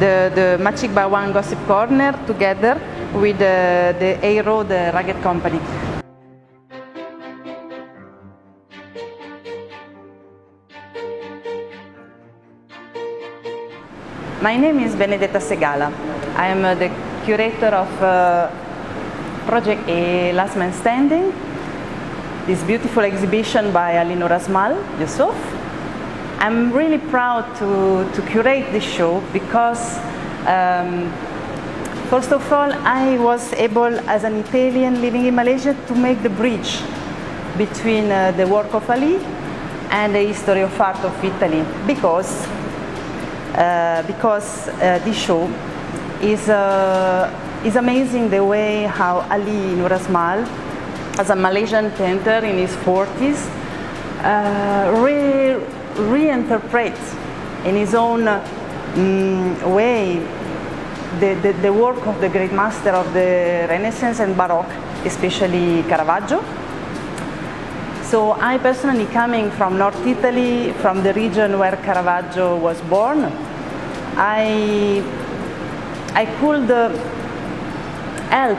the Machik Bawang Gossip Corner together with the Aero, the Rugged Company. My name is Benedetta Segala. I am the curator of Project A Last Man Standing, this beautiful exhibition by Nurazmal, Yusoff. I'm really proud to curate this show because, first of all, I was able, as an Italian living in Malaysia, to make the bridge between the work of Ali and the history of art of Italy, because this show is amazing, the way how Ali Nurazmal, as a Malaysian painter in his 40s, reinterprets in his own way the work of the great master of the Renaissance and Baroque, especially Caravaggio. So I personally, coming from North Italy, from the region where Caravaggio was born, I could help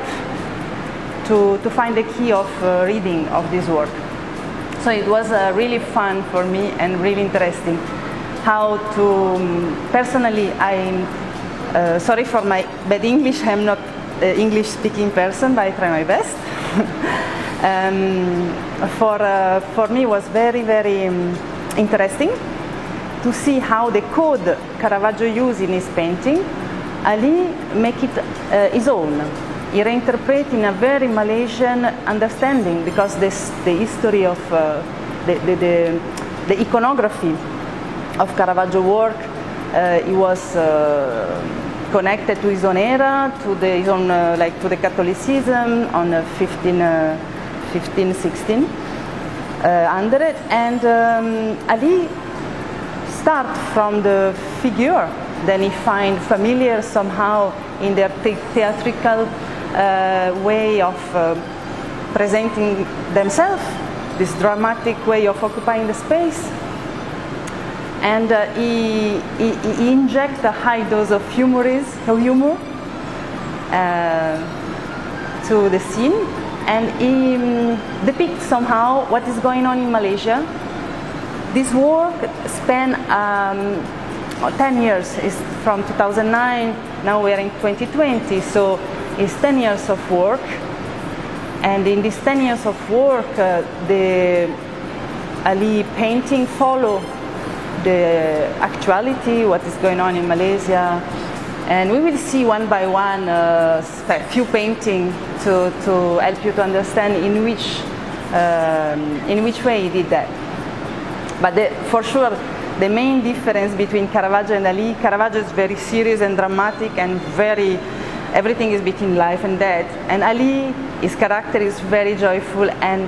to find the key of reading of this work. So it was really fun for me and really interesting how to, personally, I'm sorry for my bad English, I'm not an English speaking person, but I try my best. For me it was very, very interesting to see how the code Caravaggio used in his painting, Ali make it his own. He reinterprets in a very Malaysian understanding, because the history of the iconography of Caravaggio work, he was connected to his own era, to his own to the Catholicism on 1600, and Ali start from the figure, then he find familiar somehow in their theatrical way of presenting themselves, this dramatic way of occupying the space, and he inject a high dose of humor to the scene, and he depicts somehow what is going on in Malaysia. This work span 10 years, is from 2009, now we are in 2020, so it's 10 years of work. And in these 10 years of work, the Ali painting follow the actuality, what is going on in Malaysia. And we will see one by one a few paintings to help you to understand in which way he did that. But for sure, the main difference between Caravaggio and Ali, Caravaggio is very serious and dramatic and everything is between life and death. And Ali, his character is very joyful and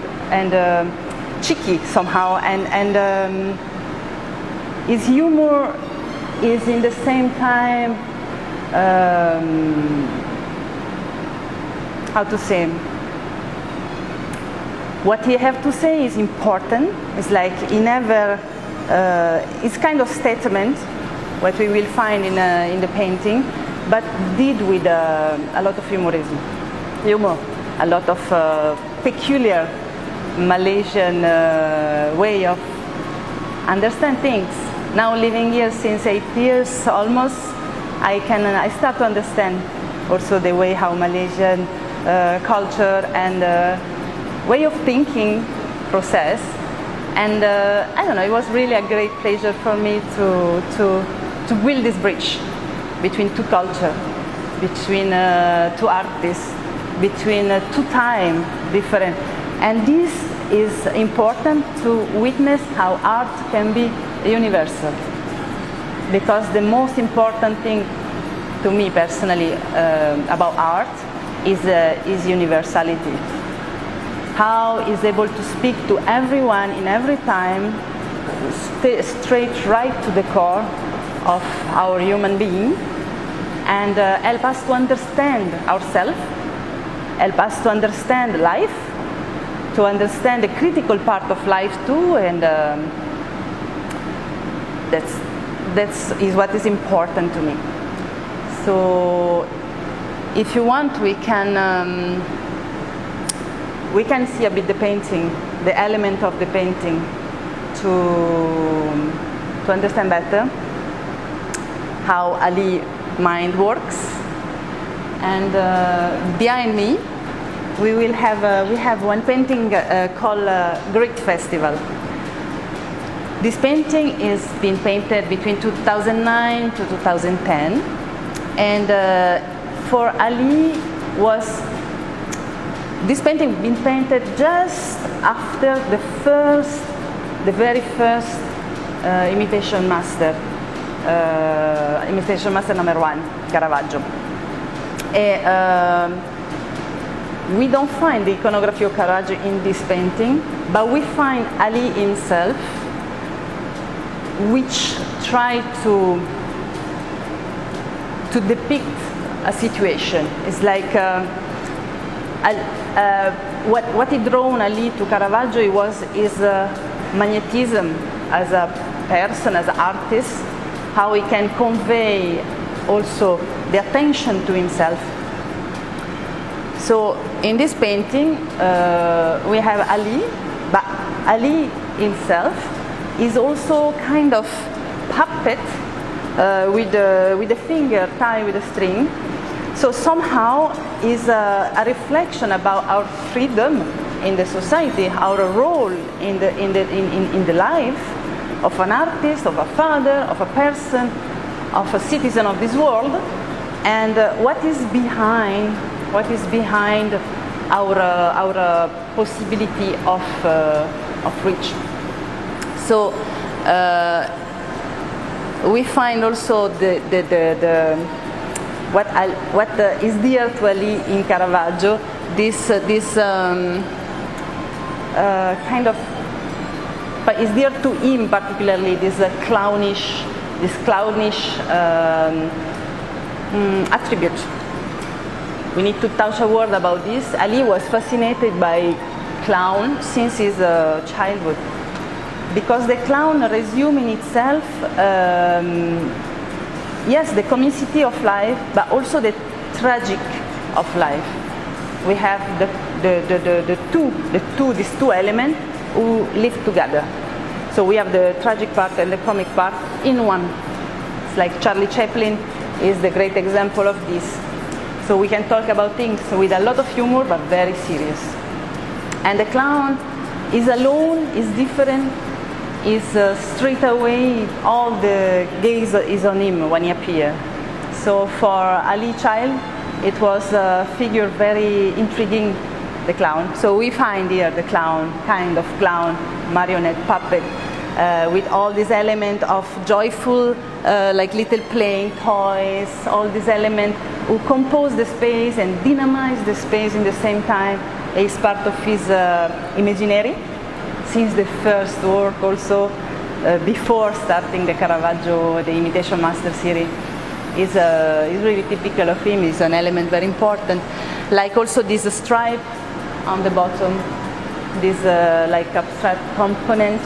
cheeky somehow, and his humor is in the same time, how to say, what he have to say is important. It's like he never, it's kind of statement, what we will find in the painting, but did with a lot of humor, a lot of peculiar Malaysian way of understand things. Now living here since 8 years almost, I start to understand also the way how Malaysian culture and way of thinking process, and I don't know, it was really a great pleasure for me to build this bridge between two cultures, between two artists, between two time different, and this is important to witness how art can be universal, because the most important thing to me personally about art is universality. How is able to speak to everyone in every time, straight right to the core of our human being, and help us to understand ourselves, help us to understand life, to understand the critical part of life too, and that is what is important to me. So if you want, we can see a bit the painting, the element of the painting, to understand better how Ali mind works. And behind me, we have one painting called Great Festival. This painting is been painted between 2009 to 2010, and for Ali this painting been painted just after the very first imitation master number 1, Caravaggio. We don't find the iconography of Caravaggio in this painting, but we find Ali himself, which tried to depict a situation. It's like what he drawn Ali to Caravaggio is magnetism as a person, as an artist, how he can convey also the attention to himself. So in this painting we have Ali, but Ali himself is also kind of puppet with the finger tied with a string. So somehow is a reflection about our freedom in the society, our role in the life of an artist, of a father, of a person, of a citizen of this world, and what is behind our possibility of reach. So we find also what is dear to Ali in Caravaggio, this kind of, but is dear to him particularly, this clownish attribute. We need to touch a word about this. Ali was fascinated by clown since his childhood, because the clown resumes in itself, yes, the comicity of life, but also the tragic of life. We have these two elements who live together. So we have the tragic part and the comic part in one. It's like Charlie Chaplin is the great example of this. So we can talk about things with a lot of humor, but very serious. And the clown is alone, is different, is straight away, all the gaze is on him when he appears. So for Ali child, it was a figure very intriguing, the clown. So we find here the clown, kind of clown, marionette puppet, with all these elements of joyful, like little playing toys, all these elements who compose the space and dynamize the space in the same time. Is part of his imaginary since the first work, also before starting the Caravaggio, the Imitation Master series, is really typical of him. Is an element very important, like also this stripe on the bottom, this like abstract component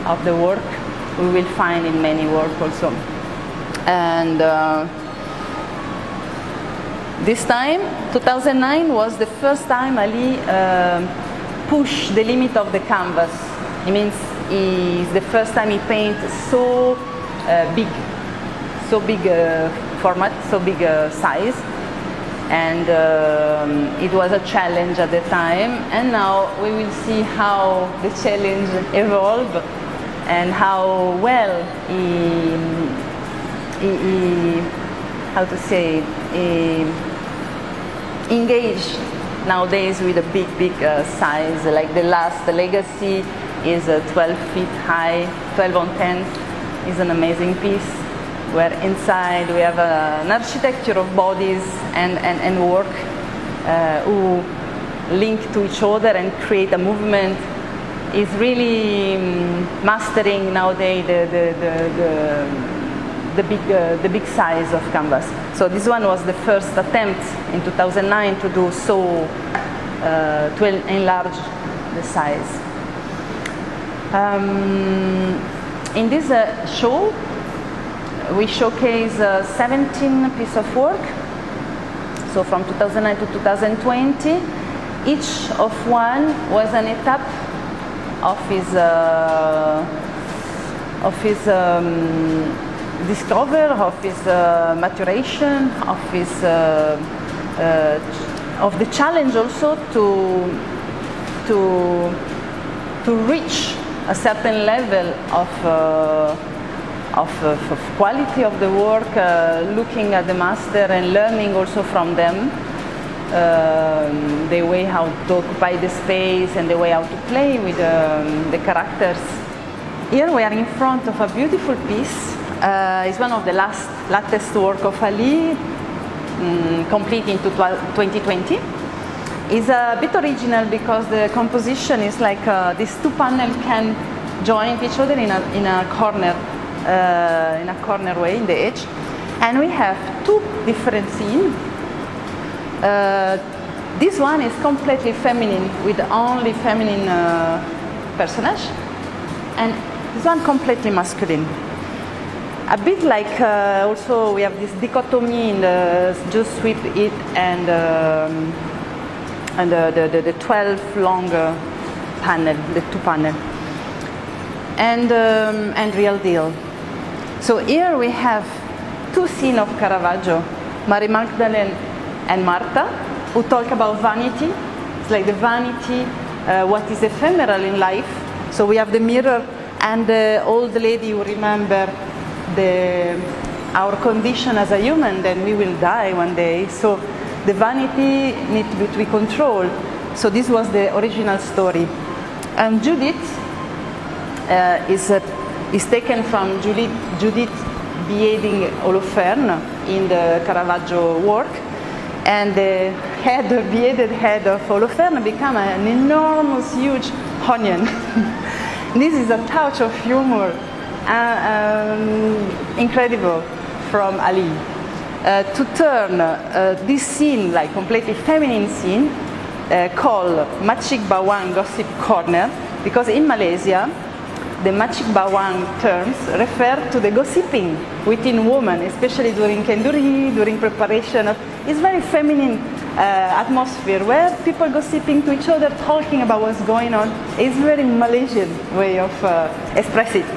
of the work we will find in many work also. And this time, 2009, was the first time Ali pushed the limit of the canvas. It means it's the first time he painted so big format, so big size, and it was a challenge at the time. And now we will see how the challenge evolved and how well he how to say engaged nowadays with a big size. Like the last legacy is 12 feet high, 12 on 10 is an amazing piece, where inside we have an architecture of bodies and work who link to each other and create a movement. Is really mastering nowadays the big size of canvas. So this one was the first attempt in 2009 to do so, to enlarge the size. In this show, we showcase 17 pieces of work. So from 2009 to 2020, each of one was an etap of his discover, of his maturation, of the challenge also to reach a certain level of quality of the work, looking at the master and learning also from them the way how to occupy the space and the way how to play with the characters. Here we are in front of a beautiful piece. It's one of the latest work of Ali, complete into 2020. It's a bit original because the composition is like these two panels can join each other in a corner way in the edge, and we have two different scenes. This one is completely feminine with only feminine personage, and this one completely masculine. A bit like also we have this dichotomy in the just sweep it and the 12 longer panel, the two panel, and real deal. So here we have two scenes of Caravaggio, Mary Magdalene and Martha, who talk about vanity. It's like the vanity, what is ephemeral in life. So we have the mirror and the old lady who remember our condition as a human, then we will die one day. So the vanity needs to be controlled. So this was the original story. And Judith is taken from Judith beheading Holofernes in the Caravaggio work. And the beheaded head of Holofernes became an enormous, huge onion. This is a touch of humor, incredible from Ali. To turn this scene, like completely feminine scene, called Macik Bawang Gossip Corner, because in Malaysia, the Macik Bawang terms refer to the gossiping within women, especially during kenduri, during preparation of. It's very feminine atmosphere where people gossiping to each other, talking about what's going on. It's very Malaysian way of expressing it.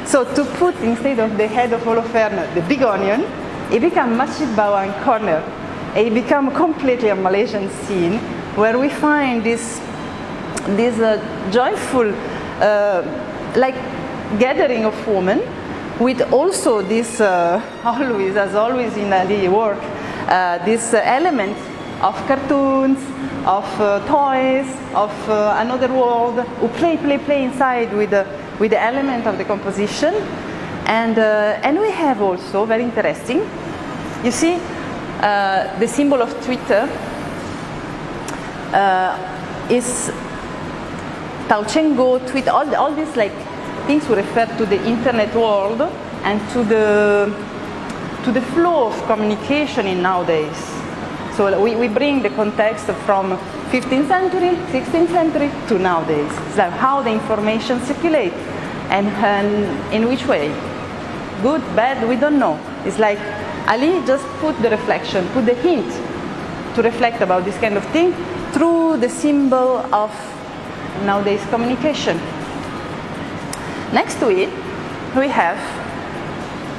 So to put instead of the head of Holofernes, the big onion, it became Macik Bawang Corner. It became completely a Malaysian scene where we find this joyful, like gathering of women, with also this always, as always in Ali work, this element of cartoons, of toys, of another world, who play inside with the element of the composition. And we have also, very interesting, you see the symbol of Twitter is Tauchengo, tweet, all these like things who refer to the internet world and to the flow of communication in nowadays. So we bring the context from 15th century, 16th century to nowadays. It's like how the information circulates and in which way. Good, bad, we don't know. It's like Ali just put the reflection, put the hint to reflect about this kind of thing through the symbol of nowadays communication. Next to it, we have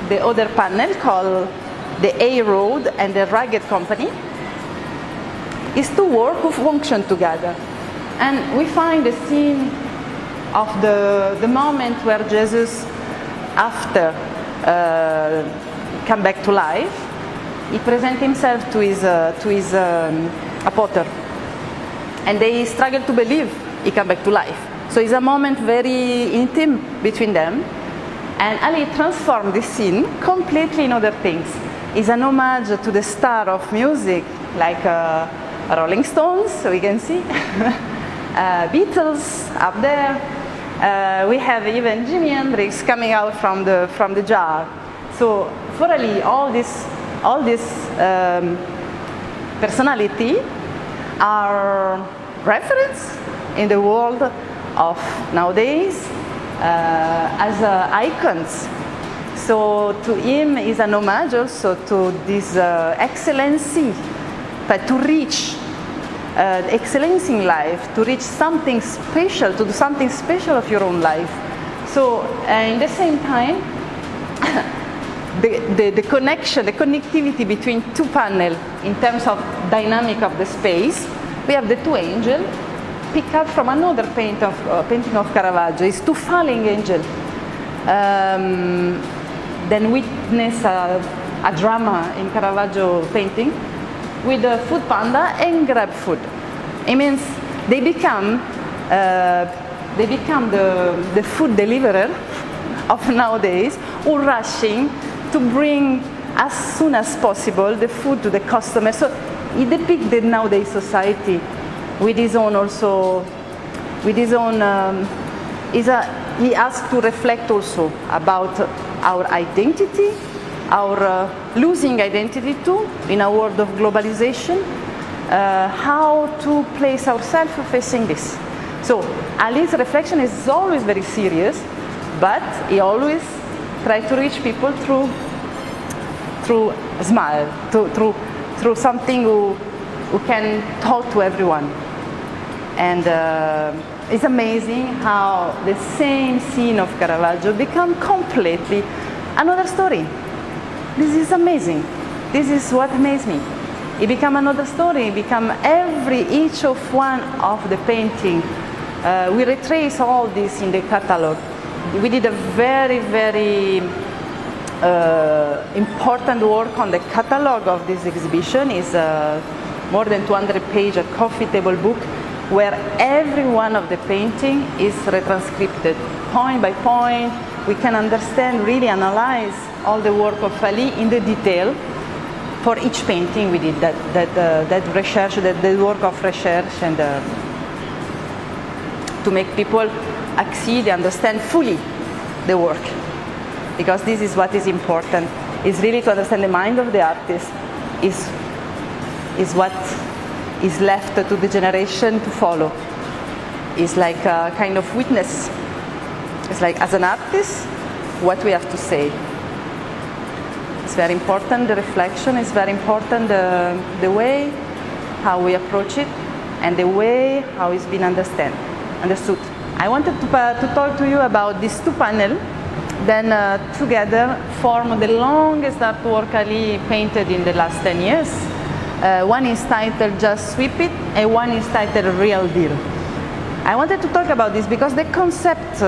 the other panel called the A Road and the Ragged Company. It's two works who function together. And we find the scene of the moment where Jesus, after come back to life, he presents himself to his apostles, and they struggle to believe he come back to life. So it's a moment very intimate between them, and Ali transformed this scene completely in other things. It's an homage to the star of music, like Rolling Stones, so we can see, Beatles up there. We have even Jimi Hendrix coming out from the jar. So for Ali, all this personality are reference in the world of nowadays as icons. So to him is an homage also to this excellency, but to reach excellence in life, to reach something special, to do something special of your own life. So in the same time, the connection, the connectivity between two panels in terms of dynamic of the space, we have the two angels picked up from another painting of Caravaggio. It's two falling angels. Then witness a drama in Caravaggio painting with a food panda and grab food. It means they become the food deliverer of nowadays, who rushing to bring as soon as possible the food to the customer. So he depicted nowadays society with his own also, with his own, he asked to reflect also about our identity, our losing identity too in a world of globalization, how to place ourselves facing this. So Ali's reflection is always very serious, but he always tries to reach people through a smile, through something who can talk to everyone. And it's amazing how the same scene of Caravaggio become completely another story. This is amazing. This is what amazed me. It become another story. It become each of one of the painting. We retrace all this in the catalog. We did a very, very important work on the catalog of this exhibition. It's more than 200 pages, a coffee table book, where every one of the painting is retranscribed, point by point. We can understand, really analyze all the work of Ali in the detail. For each painting we did that research, the work of research, and to make people accede, understand fully the work. Because this is what is important, is really to understand the mind of the artist, is what is left to the generation to follow. It's like a kind of witness. It's like, as an artist, what we have to say. It's very important, the reflection is very important, the way how we approach it, and the way how it's been understood. I wanted to talk to you about these two panels, then together form the longest artwork Ali painted in the last 10 years. One is titled Just Sweep It, and one is titled Real Deal. I wanted to talk about this because the concept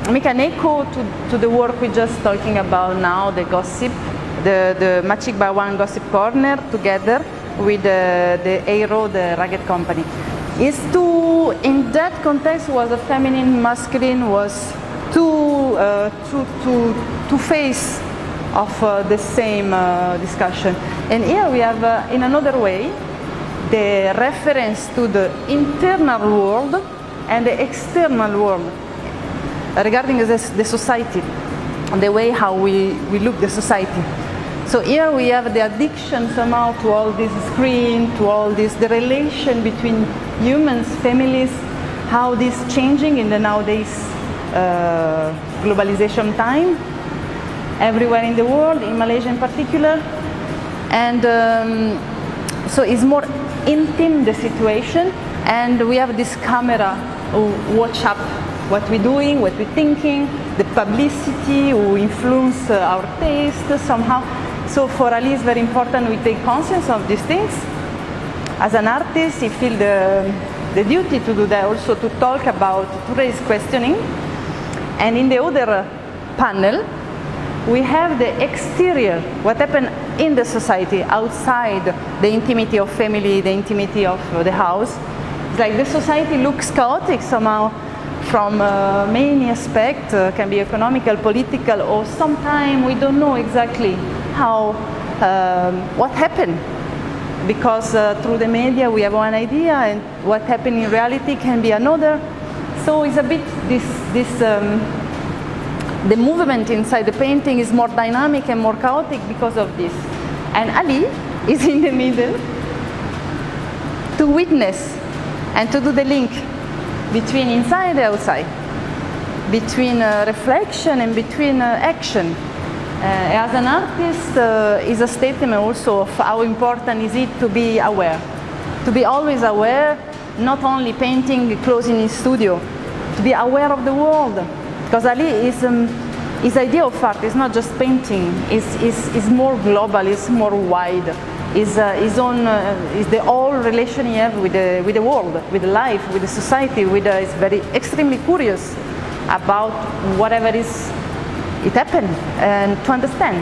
make an echo to the work we just talking about now, the gossip, the Machik Bawan Gossip Corner, together with the Aero, the Ragged Company. Is to, in that context, was a feminine, masculine, was two face of the same discussion. And here we have, in another way, the reference to the internal world and the external world regarding the society, the way how we look the society. So here we have the addiction somehow to all this screen, to all this, the relation between humans, families, how this changing in the nowadays globalization time, everywhere in the world, in Malaysia in particular. And so it's more intimate, the situation, and we have this camera who watch up what we're doing, what we're thinking, the publicity who influence our taste somehow. So for Ali it's very important we take conscience of these things. As an artist, he feels the duty to do that, also to talk about, to raise questioning. And in the other panel, we have the exterior, what happened in the society, outside the intimacy of family, the intimacy of the house. It's like the society looks chaotic somehow from many aspects, can be economical, political, or sometimes we don't know exactly how, what happened. Because through the media we have one idea and what happened in reality can be another. So it's a bit the movement inside the painting is more dynamic and more chaotic because of this. And Ali is in the middle to witness and to do the link between inside and outside. between reflection and between action. As an artist, is a statement also of how important is it to be aware, to be always aware, not only painting close in his studio, to be aware of the world. Because Ali is his idea of art is not just painting; is more global, is more wide. Is the whole relation he has with the world, with life, with the society. Is very extremely curious about whatever is it happened, and to understand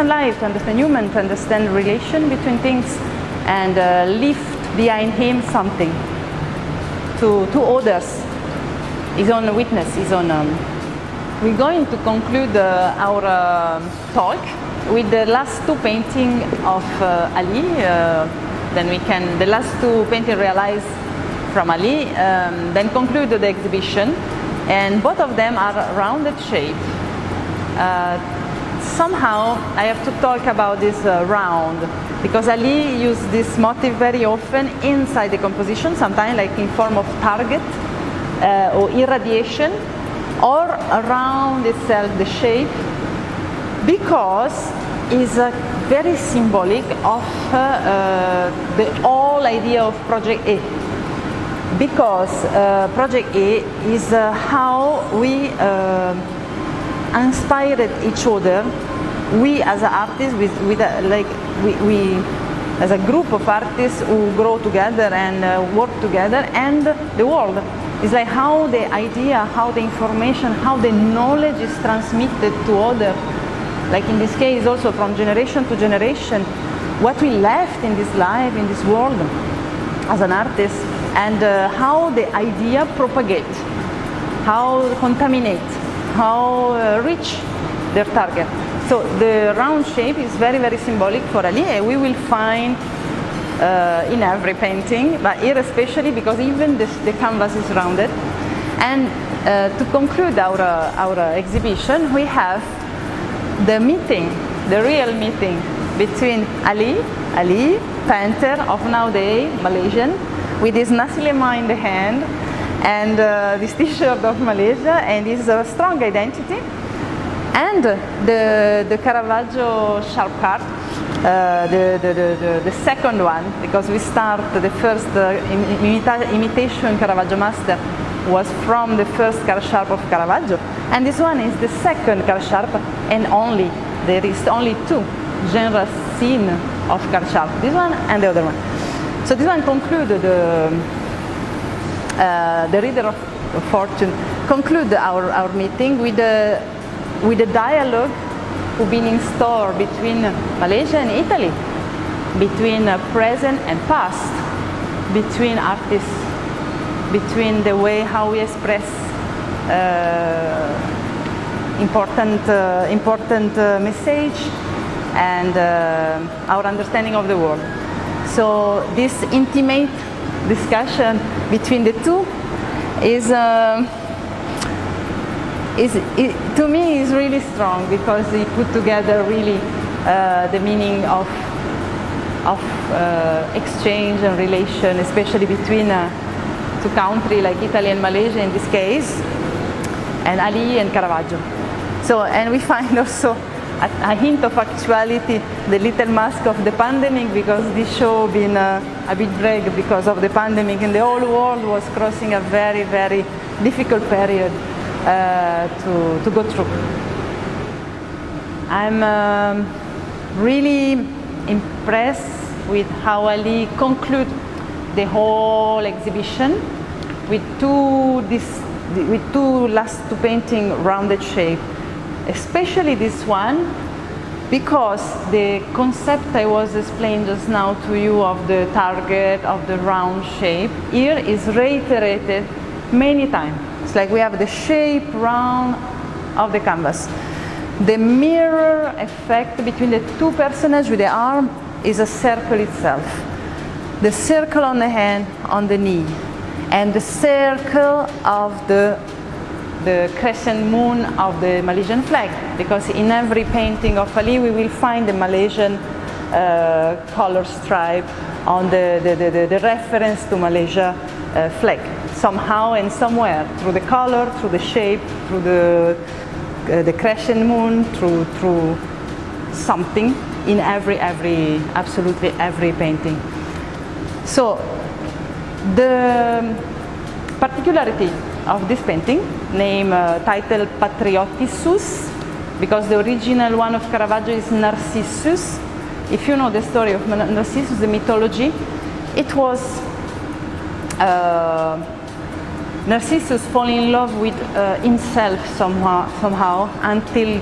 life, to understand human, to understand relation between things, and leave behind him something to others, his own witness, his own. We're going to conclude our talk with the last two paintings of Ali. Then we can the last two paintings realized from Ali. Then conclude the exhibition. And both of them are rounded shape. Somehow I have to talk about this round, because Ali used this motif very often inside the composition, sometimes like in form of target or irradiation, or around itself, the shape, because it's very symbolic of the whole idea of Project A. Because Project A is how we inspired each other. We as artists, we as a group of artists who grow together and work together, and the world. It's like how the idea, how the information, how the knowledge is transmitted to others. Like in this case, also from generation to generation, what we left in this life, in this world, as an artist. And how the idea propagates, how contaminate, how reach their target. So the round shape is very, very symbolic for Ali, and we will find in every painting, but here especially because even the canvas is rounded. And to conclude our exhibition, we have the meeting, the real meeting between Ali, painter of nowadays, Malaysian, with his nasi lemak in the hand and this t-shirt of Malaysia and his strong identity, and the Caravaggio sharp card, the second one, because we start the first imitation Caravaggio master was from the first car sharp of Caravaggio, and this one is the second car sharp, and there is only two genre scene of car sharp, this one and the other one. So this one concluded the Reader of Fortune conclude our meeting with a dialogue who been in store between Malaysia and Italy, between present and past, between artists, between the way how we express important message and our understanding of the world. So this intimate discussion between the two to me is really strong, because it put together really the meaning of exchange and relation, especially between two countries like Italy and Malaysia in this case, and Ali and Caravaggio. So, and we find also a hint of actuality, the little mask of the pandemic, because this show been a bit vague because of the pandemic, and the whole world was crossing a very, very difficult period to go through. I'm really impressed with how Ali conclude the whole exhibition with two last two painting rounded shape. Especially this one, because the concept I was explaining just now to you of the target, of the round shape, here is reiterated many times. It's like we have the shape round of the canvas. The mirror effect between the two personages with the arm is a circle itself. The circle on the hand, on the knee, and the circle of the crescent moon of the Malaysian flag, because in every painting of Ali we will find the Malaysian color stripe on the reference to Malaysia flag. somehow and somewhere, through the color, through the shape, through the crescent moon, through something in absolutely every painting. So the particularity of this painting, titled Patriotissus, because the original one of Caravaggio is Narcissus. If you know the story of Narcissus, the mythology, it was Narcissus falling in love with himself somehow until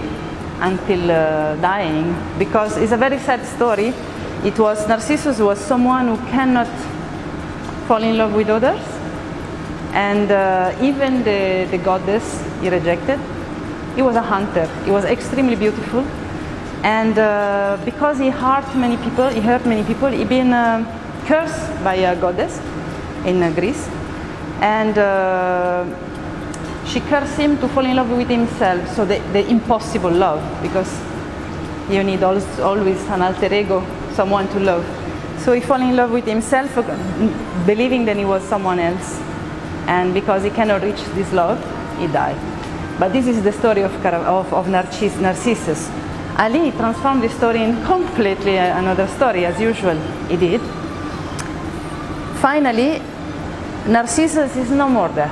dying, because it's a very sad story. Narcissus was someone who cannot fall in love with others, and even the goddess he rejected. He was a hunter. He was extremely beautiful, and because he hurt many people, he been cursed by a goddess in Greece, and she cursed him to fall in love with himself. So the impossible love, because you need always an alter ego, someone to love. So he fell in love with himself, believing that he was someone else, and because he cannot reach this love, he died. But this is the story of Narcissus. Ali transformed the story in completely another story, as usual he did. Finally, Narcissus is no more there.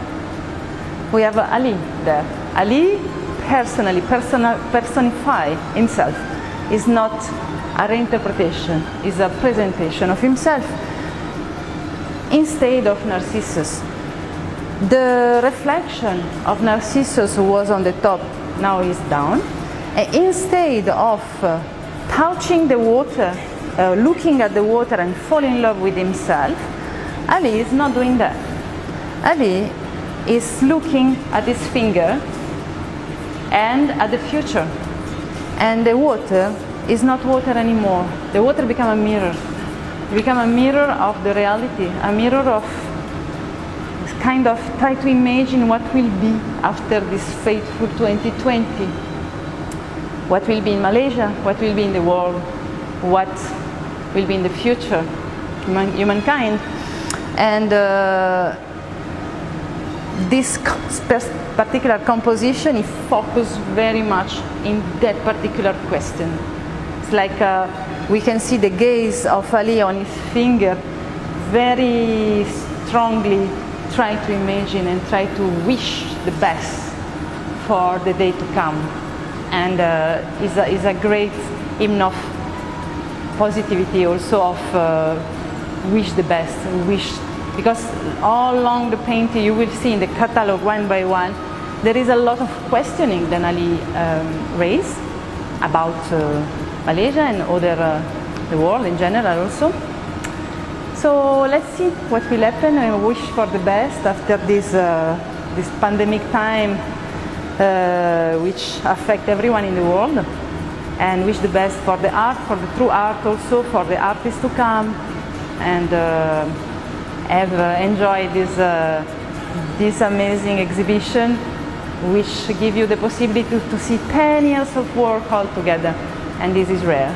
We have Ali there. Ali personally personify himself. Is not a reinterpretation, is a presentation of himself instead of Narcissus. The reflection of Narcissus was on the top, now he's down. And instead of touching the water, looking at the water and falling in love with himself, Ali is not doing that. Ali is looking at his finger and at the future. And the water is not water anymore. The water becomes a mirror. It becomes a mirror of the reality, a mirror of kind of try to imagine what will be after this fateful 2020. What will be in Malaysia, what will be in the world, what will be in the future, humankind. And this particular composition is focused very much in that particular question. It's like we can see the gaze of Ali on his finger very strongly, try to imagine and try to wish the best for the day to come, and is a great hymn of positivity, also of wish the best, because all along the painting you will see in the catalog one by one there is a lot of questioning that Ali raised about Malaysia and the world in general also. So let's see what will happen, and wish for the best after this pandemic time, which affect everyone in the world, and wish the best for the art, for the true art also, for the artists to come, and have enjoyed this amazing exhibition, which give you the possibility to see 10 years of work all together, and this is rare.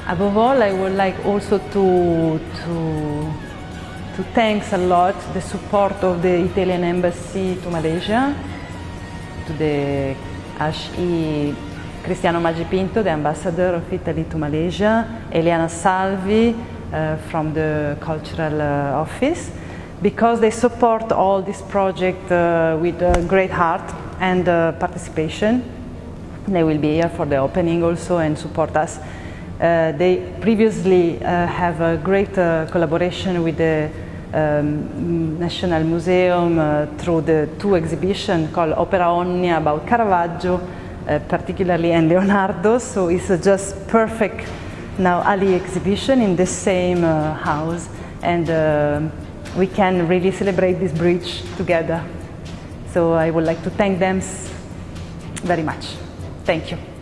Above all, I would like also to thank a lot the support of the Italian Embassy to Malaysia, to the HE Cristiano Maggi-Pinto, the ambassador of Italy to Malaysia, Eliana Salvi from the Cultural Office, because they support all this project with great heart and participation. They will be here for the opening also and support us. They previously have a great collaboration with the National Museum through the two exhibitions called Opera Omnia about Caravaggio, particularly, and Leonardo. So it's just perfect now Ali exhibition in the same house, and we can really celebrate this bridge together. So I would like to thank them very much. Thank you.